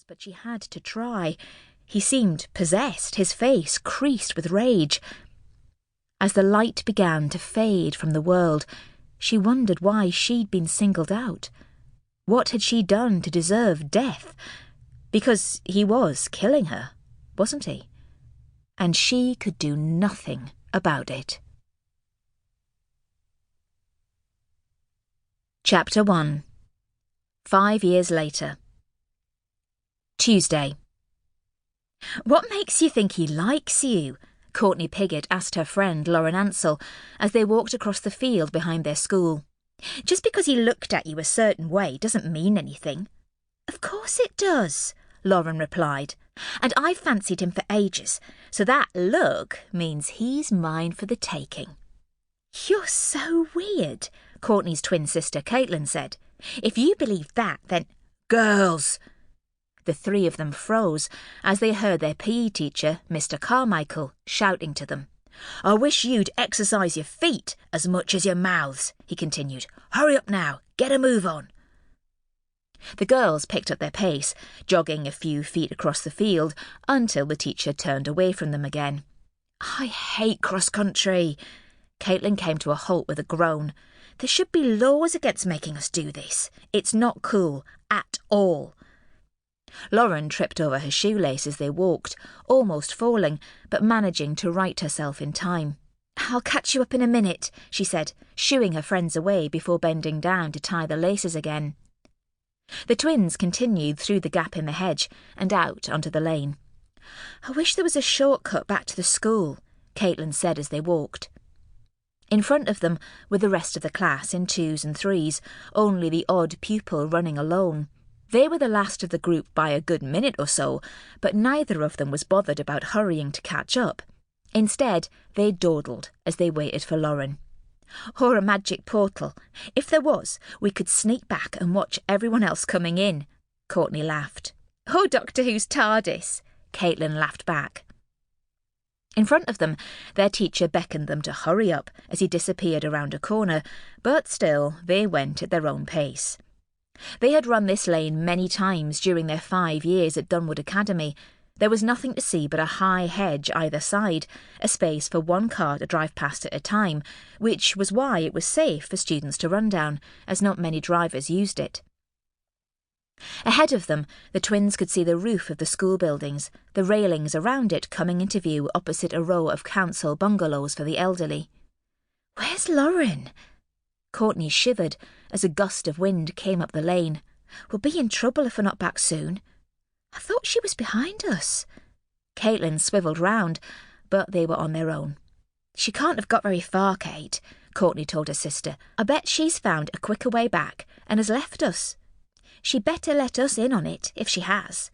was, but she had to try. He seemed possessed, his face creased with rage. As the light began to fade from the world, she wondered why she'd been singled out. What had she done to deserve death? Because he was killing her, wasn't he? And she could do nothing about it. Chapter 1. 5 years later. Tuesday. "What makes you think he likes you?" Courtney Pigott asked her friend Lauren Ansell as they walked across the field behind their school. "Just because he looked at you a certain way doesn't mean anything." "Of course it does," Lauren replied. "And I've fancied him for ages, so that look means he's mine for the taking." "You're so weird," Courtney's twin sister Caitlin said. "If you believe that, then—" "Girls!" The three of them froze as they heard their PE teacher, Mr. Carmichael, shouting to them. "I wish you'd exercise your feet as much as your mouths," he continued. "Hurry up now, get a move on." The girls picked up their pace, jogging a few feet across the field until the teacher turned away from them again. "I hate cross-country." Caitlin came to a halt with a groan. "There should be laws against making us do this. It's not cool, at all." Lauren tripped over her shoelace as they walked, almost falling, but managing to right herself in time. "I'll catch you up in a minute," she said, shooing her friends away before bending down to tie the laces again. The twins continued through the gap in the hedge and out onto the lane. "I wish there was a shortcut back to the school," Caitlin said as they walked. In front of them were the rest of the class in 2s and 3s, only the odd pupil running alone. They were the last of the group by a good minute or so, but neither of them was bothered about hurrying to catch up. Instead, they dawdled as they waited for Lauren. "Or a magic portal. If there was, we could sneak back and watch everyone else coming in," Courtney laughed. "Or Doctor Who's TARDIS," Caitlin laughed back. In front of them, their teacher beckoned them to hurry up as he disappeared around a corner, but still they went at their own pace. They had run this lane many times during their 5 years at Dunwood Academy. There was nothing to see but a high hedge either side, a space for one car to drive past at a time, which was why it was safe for students to run down, as not many drivers used it. Ahead of them, the twins could see the roof of the school buildings, the railings around it coming into view opposite a row of council bungalows for the elderly. "Where's Lauren?" Courtney shivered as a gust of wind came up the lane. "We'll be in trouble if we're not back soon." "I thought she was behind us." Caitlin swivelled round, but they were on their own. "She can't have got very far, Kate," Courtney told her sister. "I bet she's found a quicker way back and has left us. She better let us in on it, if she has."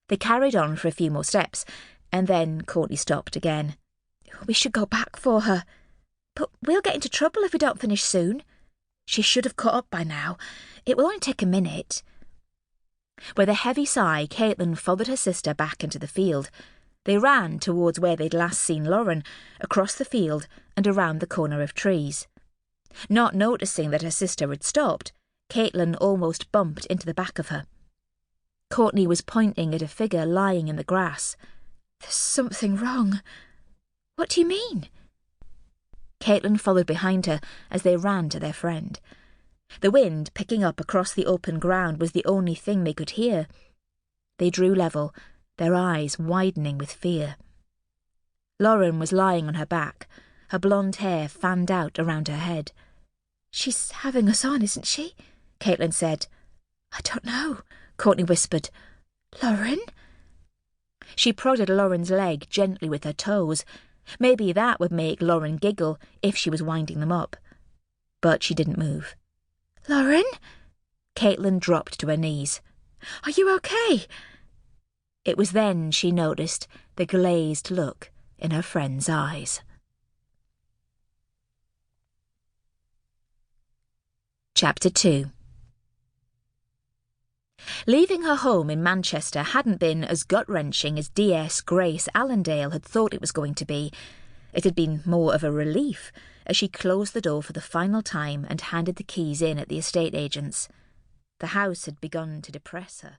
They carried on for a few more steps, and then Courtney stopped again. "We should go back for her. But we'll get into trouble if we don't finish soon. She should have caught up by now. It will only take a minute." With a heavy sigh, Caitlin followed her sister back into the field. They ran towards where they'd last seen Lauren, across the field and around the corner of trees. Not noticing that her sister had stopped, Caitlin almost bumped into the back of her. Courtney was pointing at a figure lying in the grass. "There's something wrong." "What do you mean?" Caitlin followed behind her as they ran to their friend. The wind picking up across the open ground was the only thing they could hear. They drew level, their eyes widening with fear. Lauren was lying on her back, her blonde hair fanned out around her head. "She's having us on, isn't she?" Caitlin said. "I don't know," Courtney whispered. "Lauren?" She prodded Lauren's leg gently with her toes. Maybe that would make Lauren giggle if she was winding them up. But she didn't move. "Lauren?" Caitlin dropped to her knees. "Are you okay?" It was then she noticed the glazed look in her friend's eyes. Chapter 2. Leaving her home in Manchester hadn't been as gut-wrenching as DS Grace Allendale had thought it was going to be. It had been more of a relief as she closed the door for the final time and handed the keys in at the estate agent's. The house had begun to depress her.